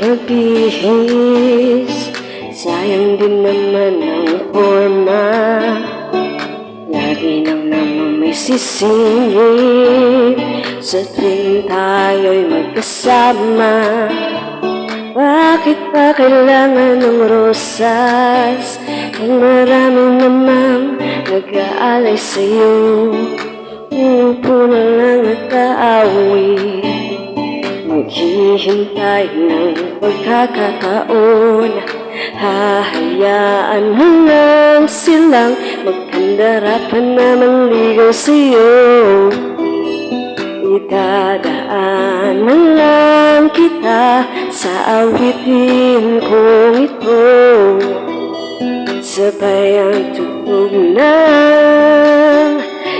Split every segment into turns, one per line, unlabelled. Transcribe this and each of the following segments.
magbihis, sayang din naman ang forma. Lagi nang naman may sisingit sa tuwing tayo'y magkasama. Bakit pa kailangan ng rosas kung marami namang nag-aalay sa'yo? Umupo na lang at aawi, maghihintay ng pagkakataon. Hahayaan mo lang silang magkandarapan na manligaw sa'yo. Idadaanan lang kita sa awitin kong ito, sabay ang tugtog ng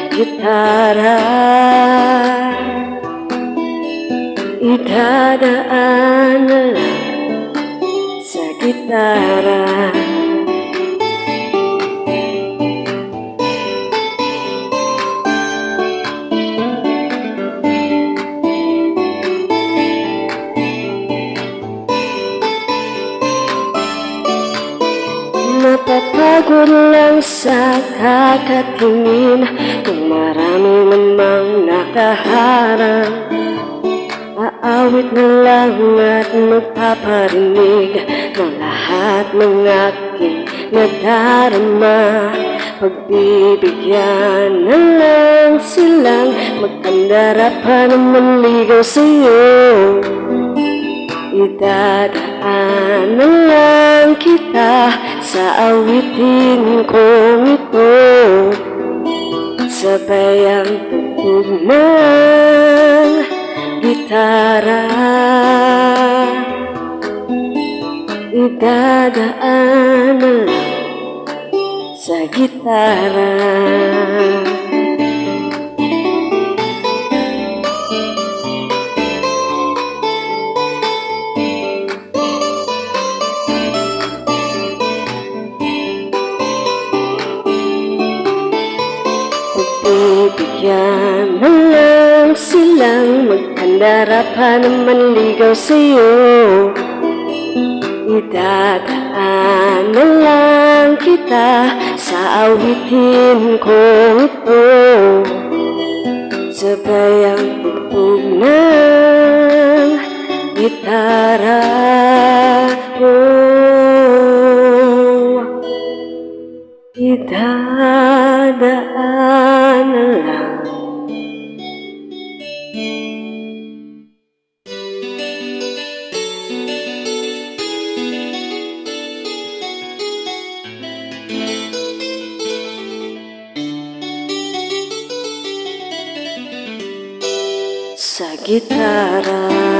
gitara. Idadaanan lang sa gitara. Napapagod lang sa kakatingin kung marami namang nakaharang. Aawit na lang at magpaparinig ng lahat ng aking nadarama. Pagbibigyan na lang silang magkandarapan na manligaw sa'yo. Idadaanan lang kita sa awitin kong ito, sabay ang tugtog ng gitara. Idadaanan lang sa gitara. Bibigyan na lang silang magkandarapan na manligaw sa'yo. Idadaanan lang kita sa awitin kong ito, sabay ang tugtog ng gitara. Idadaanan lang. Sa gitara.